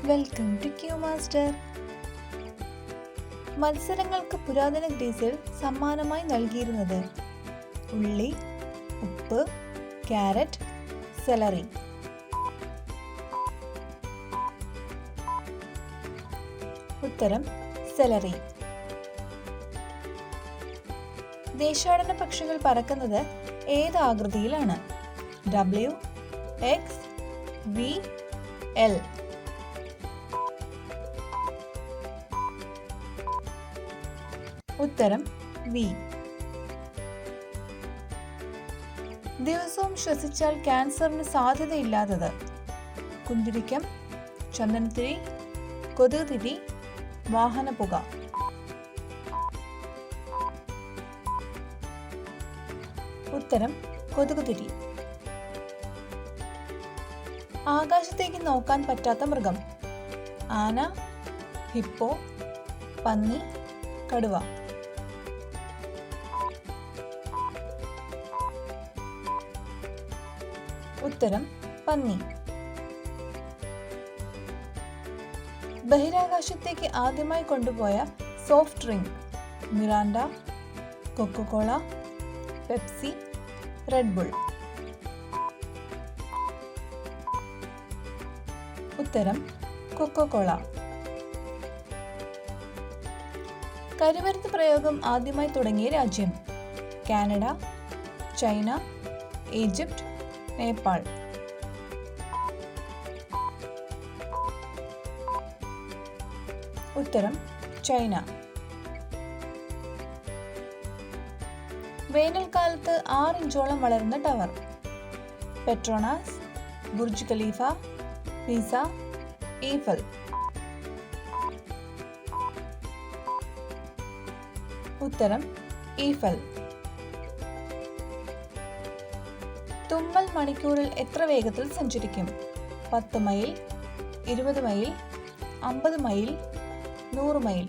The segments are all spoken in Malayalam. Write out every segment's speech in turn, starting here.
Welcome to Q master. മത്സരങ്ങൾക്ക് പുരാതന ഗ്രീസിൽ സമ്മാനമായി നൽകിയിരുന്നത് ഉള്ളി, ഉപ്പ്, ക്യാരറ്റ്, സെലറി. ഉത്തരം സെലറി. ദേശാടന പക്ഷികൾ പറക്കുന്നത് ഏത് ആകൃതിയിലാണ്? W, X, V, L. ഉത്തരം വി. ദിവസവും ശ്വസിച്ചാൽ ക്യാൻസറിന് സാധ്യതയില്ലാത്തത്? കുന്തിരിക്കം, ചന്ദനത്തിരി, കൊതുകുതിരി, വാഹനപ്പുക. ഉത്തരം കൊതുകുതിരി. ആകാശത്തേക്ക് നോക്കാൻ പറ്റാത്ത മൃഗം? ആന, ഹിപ്പോ, പന്നി, കടുവ. ഉത്തരം പന്നി. ബഹിരാകാശത്തേക്ക് ആദ്യമായി കൊണ്ടുപോയ soft drink? Mirinda, Coca Cola, Pepsi, Red Bull. ഉത്തരം കൊക്കോകോള. കരിമരുന്ന് പ്രയോഗം ആദ്യമായി തുടങ്ങിയ രാജ്യം? Canada, China, Egypt, Nepal. ഉത്തരം ചൈന. വേനൽക്കാലത്ത് 6 ഇഞ്ചോളം വളരുന്ന tower? Petronas, Burj Khalifa, Pisa, Eiffel. ഉത്തരം ഈഫൽ. തുമ്മൽ മണിക്കൂറിൽ എത്ര വേഗത്തിൽ സഞ്ചരിക്കും? 10 മൈൽ, 20 മൈൽ, 50 മൈൽ, 100 മൈൽ.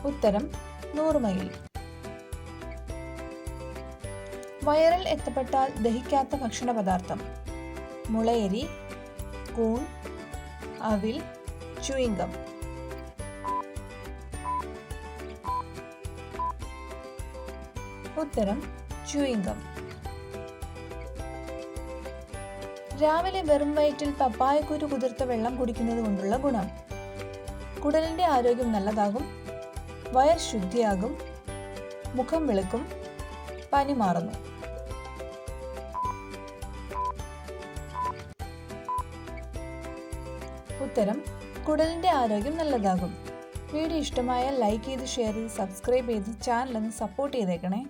ഉത്തരം 100 മൈൽ. വയറിൽ എത്തപ്പെട്ടാൽ ദഹിക്കാത്ത ഭക്ഷണ പദാർത്ഥം? മുളയരി, കൂൺ, അവിൽ, ച്യൂയിംഗം. ഉത്തരം ച്യൂയിംഗം. രാവിലെ വെറും വയറ്റിൽ പപ്പായക്കുരു കുതിർത്ത വെള്ളം കുടിക്കുന്നത് കൊണ്ടുള്ള ഗുണം? കുടലിന്റെ ആരോഗ്യം നല്ലതാകും, വയർ ശുദ്ധിയാകും, മുഖം വെളുക്കും, പനി മാറുന്നു. ഉത്തരം കുടലിന്റെ ആരോഗ്യം നല്ലതാകും. വീഡിയോ ഇഷ്ടമായാൽ ലൈക്ക് ചെയ്ത്, ഷെയർ ചെയ്ത്, സബ്സ്ക്രൈബ് ചെയ്ത് ചാനൽ ഒന്ന് സപ്പോർട്ട് ചെയ്തേക്കണേ.